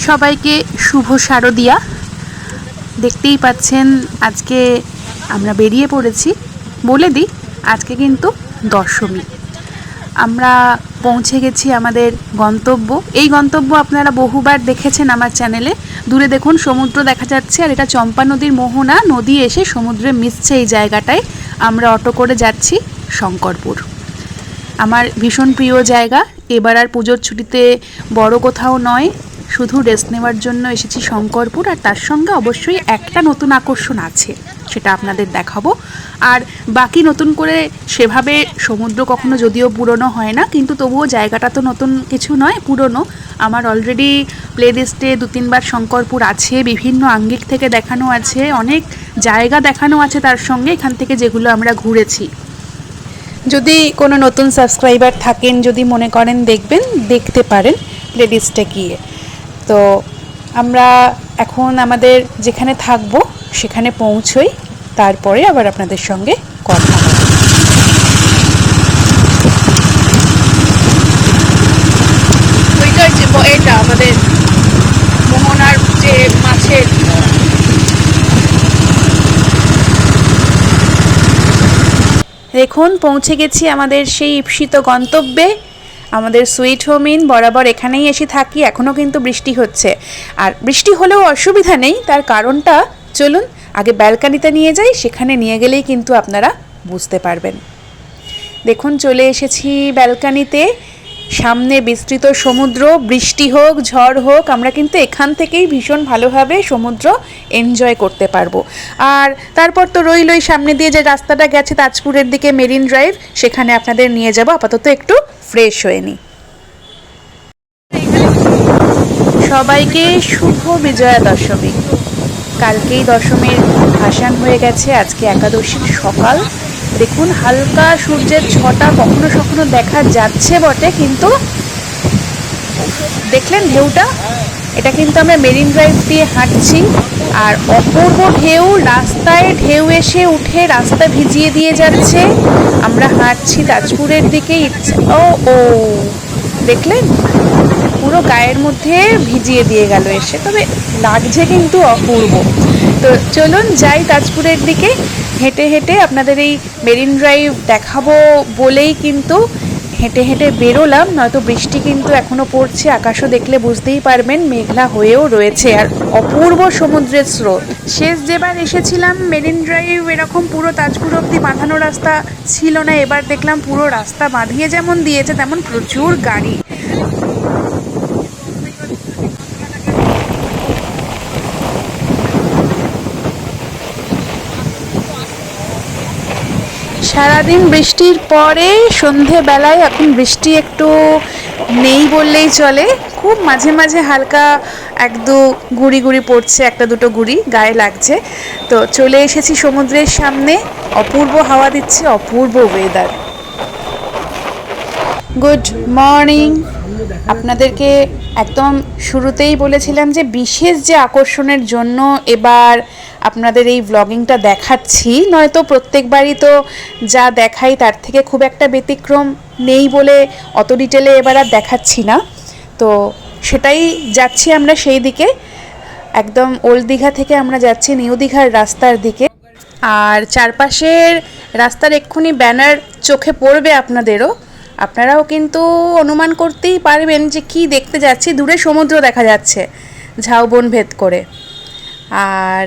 সবাইকে শুভ শারদিয়া। দেখতেই পাচ্ছেন আজকে আমরা বেরিয়ে পড়েছি। বলে দিই আজকে কিন্তু দশমী। আমরা পৌঁছে গেছি আমাদের গন্তব্য। এই গন্তব্য আপনারা বহুবার দেখেছেন আমার চ্যানেলে। দূরে দেখুন সমুদ্র দেখা যাচ্ছে, আর এটা চম্পা নদীর মোহনা। নদী এসে সমুদ্রে মিশছে এই জায়গাটায়। আমরা অটো করে যাচ্ছি শঙ্করপুর। আমার ভীষণ প্রিয় জায়গা। এবার আর পুজোর ছুটিতে বড় কোথাও নয়, শুধু রেস্ট নেওয়ার জন্য এসেছি শঙ্করপুর। আর তার সঙ্গে অবশ্যই একটা নতুন আকর্ষণ আছে, সেটা আপনাদের দেখাবো। আর বাকি নতুন করে সেভাবে সমুদ্র কখনো যদিও পুরনো হয় না, কিন্তু তবুও জায়গাটা তো নতুন কিছু নয়, পুরনো। আমার অলরেডি প্লে লিস্টে 2-3 বার শঙ্করপুর আছে, বিভিন্ন আঙ্গিক থেকে দেখানো আছে, অনেক জায়গা দেখানো আছে তার সঙ্গে, এখান থেকে যেগুলো আমরা ঘুরেছি। যদি কোনো নতুন সাবস্ক্রাইবার থাকেন, যদি মনে করেন দেখবেন, দেখতে পারেন প্লে লিস্টে গিয়ে। তো আমরা এখন আমাদের যেখানে থাকবো সেখানে পৌঁছই, তারপরে আবার আপনাদের সঙ্গে কথা হবে। ওইটার যে এটা আমাদের মোহনার যে মাছের দেখুন পৌঁছে গেছি আমাদের সেই ঈপ্সিত গন্তব্যে। আমাদের সুইট হোম ইন বরাবর এখানেই এসে থাকি। এখনও কিন্তু বৃষ্টি হচ্ছে, আর বৃষ্টি হলেও অসুবিধা নেই। তার কারণটা চলুন আগে ব্যালকানিতে নিয়ে যাই, সেখানে নিয়ে গেলেই কিন্তু আপনারা বুঝতে পারবেন। দেখুন চলে এসেছি ব্যালকানিতে। সামনে বিস্তৃত সমুদ্র, বৃষ্টি হোক ঝড় হোক আমরা কিন্তু এখান থেকেই ভীষণ ভালোভাবে সমুদ্র এনজয় করতে পারবো। আর তারপর তো রইলই সামনে দিয়ে যে রাস্তাটা গেছে তাজপুরের দিকে, মেরিন ড্রাইভ, সেখানে আপনাদের নিয়ে যাব। আপাতত একটু ফ্রেশ হয়ে নিই। সবাইকে শুভ বিজয়া দশমী। কালকেই দশমীর ভাসান হয়ে গেছে, আজকে একাদশীর সকাল। দেখুন হালকা সূর্যের ছটা কখনো কখনো দেখা যাচ্ছে বটে, কিন্তু দেখলেন ঢেউটা? এটা কিন্তু আমরা মেরিন ড্রাইভ দিয়ে হাঁটছি, আর অপূর্ব ঢেউ, রাস্তায় ঢেউ এসে উঠে রাস্তা ভিজিয়ে দিয়ে যাচ্ছে। আমরা হাঁটছি তাজপুরের দিকে। ও ও দেখলেন পুরো গায়ের মধ্যে ভিজিয়ে দিয়ে গেল এসে, তবে লাগছে কিন্তু অপূর্ব। তো চলুন যাই তাজপুরের দিকে। হেঁটে হেঁটে আপনাদের এই মেরিন ড্রাইভ দেখাবো বলেই কিন্তু হেঁটে হেঁটে বেরোলাম, নয়তো বৃষ্টি কিন্তু এখনও পড়ছে। আকাশও দেখলে বুঝতেই পারবেন মেঘলা হয়েও রয়েছে, আর অপূর্ব সমুদ্রের স্রোত। শেষ যেবার এসেছিলাম মেরিন ড্রাইভ এরকম পুরো তাজপুর অবধি বাঁধানো রাস্তা ছিল না। এবার দেখলাম পুরো রাস্তা বাঁধিয়ে যেমন দিয়েছে, তেমন প্রচুর গাড়ি। সারাদিন বৃষ্টির পরে সন্ধেবেলায় এখন বৃষ্টি একটু নেই বললেই চলে। খুব মাঝে মাঝে হালকা এক দু গুঁড়ি গুঁড়ি পড়ছে, একটা দুটো গুঁড়ি গায়ে লাগছে। তো চলে এসেছি সমুদ্রের সামনে। অপূর্ব হাওয়া দিচ্ছে, অপূর্ব ওয়েদার। Good morning. আপনাদেরকে একদম শুরুতেই বলেছিলাম যে বিশেষ যে আকর্ষণের জন্য এবার আপনাদের এই ব্লগিংটা দেখাচ্ছি, নয়তো প্রত্যেকবারই তো যা দেখাই তার থেকে খুব একটা ব্যতিক্রম নেই বলে অত ডিটেলে এবার আর দেখাচ্ছি না। তো সেটাই যাচ্ছি আমরা সেই দিকে। একদম ওল্ড দীঘা থেকে আমরা যাচ্ছি নিউ দীঘার রাস্তার দিকে। আর চারপাশের রাস্তার এক্ষুনি ব্যানার চোখে পড়বে আপনাদেরও। আপনারাও কিন্তু অনুমান করতেই পারবেন যে কি দেখতে যাচ্ছি। দূরে সমুদ্র দেখা যাচ্ছে ঝাউবন ভেদ করে। আর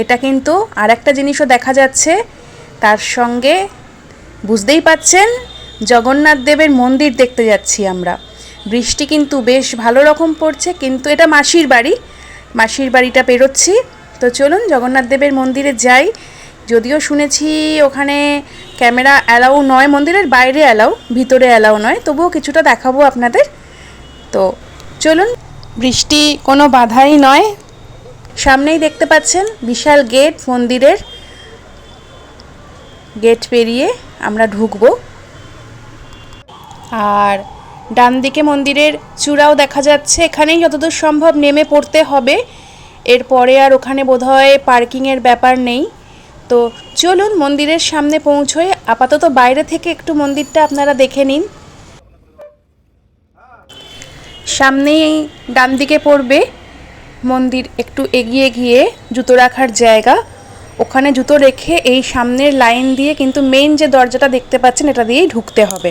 এটা কিন্তু আর একটা জিনিসও দেখা যাচ্ছে তার সঙ্গে, বুঝতেই পাচ্ছেন জগন্নাথ দেবের মন্দির দেখতে যাচ্ছি আমরা। বৃষ্টি কিন্তু বেশ ভালো রকম পড়ছে, কিন্তু এটা মাসির বাড়ি, মাসির বাড়িটা পেরোচ্ছি। তো চলুন জগন্নাথ দেবের মন্দিরে যাই। যদিও শুনেছি ওখানে ক্যামেরা অ্যালাউ নয়, মন্দিরের বাইরে অ্যালাউ, ভিতরে অ্যালাউ নয়, তবুও কিছুটা দেখাবো আপনাদের। তো চলুন, বৃষ্টি কোনো বাধাই নয়। সামনেই দেখতে পাচ্ছেন বিশাল গেট, মন্দিরের গেট পেরিয়ে আমরা ঢুকবো। আর ডান দিকে মন্দিরের চূড়াও দেখা যাচ্ছে। এখানেই যতদূর সম্ভব নেমে পড়তে হবে, এরপরে আর ওখানে বোধহয় পার্কিংয়ের ব্যাপার নেই। তো চলুন মন্দিরের সামনে পৌঁছোই। আপাতত বাইরে থেকে একটু মন্দিরটা আপনারা দেখে নিন। সামনেই ডান দিকে পড়বে মন্দির, একটু এগিয়ে গিয়ে জুতো রাখার জায়গা, ওখানে জুতো রেখে এই সামনের লাইন দিয়ে কিন্তু মেইন যে দরজাটা দেখতে পাচ্ছেন এটা দিয়েই ঢুকতে হবে।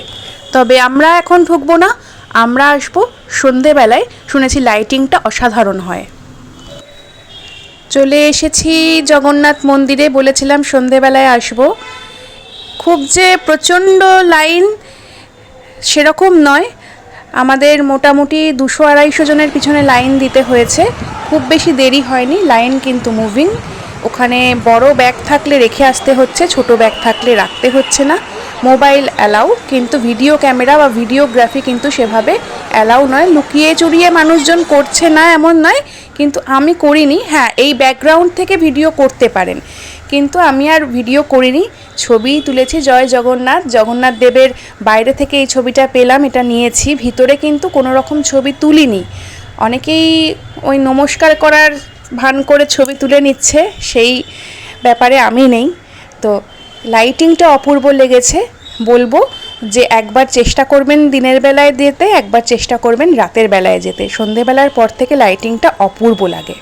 তবে আমরা এখন ঢুকবো না, আমরা আসবো সন্ধেবেলায়, শুনেছি লাইটিংটা অসাধারণ হয়। চলে এসেছি জগন্নাথ মন্দিরে, বলেছিলাম সন্ধেবেলায় আসবো। খুব যে প্রচণ্ড লাইন সেরকম নয়, আমাদের মোটামুটি 200-250 জনের পিছনে লাইন দিতে হয়েছে, খুব বেশি দেরি হয়নি, লাইন কিন্তু মুভিং। ওখানে বড় ব্যাগ থাকলে রেখে আসতে হচ্ছে, ছোট ব্যাগ থাকলে রাখতে হচ্ছে না। মোবাইল অ্যালাউ, কিন্তু ভিডিও ক্যামেরা বা ভিডিওগ্রাফি কিন্তু সেভাবে অ্যালাউ নয়। লুকিয়ে চুরিয়ে মানুষজন করছে না এমন নয়, কিন্তু আমি করিনি। হ্যাঁ, এই ব্যাকগ্রাউন্ড থেকে ভিডিও করতে পারেন, কিন্তু আমি আর ভিডিও করিনি, ছবি তুলেছি। জয় জগন্নাথ, জগন্নাথ দেবের বাইরে থেকে এই ছবিটা পেলাম, এটা নিয়েছি, ভিতরে কিন্তু কোনো রকম ছবি তুলিনি। অনেকেই ওই নমস্কার করার ভান করে ছবি তুলে নিচ্ছে, সেই ব্যাপারে আমি নেই। তো লাইটিংটা অপূর্ব লেগেছে, বলবো যে একবার চেষ্টা করবেন দিনের বেলায় যেতে, একবার চেষ্টা করবেন রাতের বেলায় যেতে। সন্ধেবেলার পর থেকে লাইটিংটা অপূর্ব লাগে।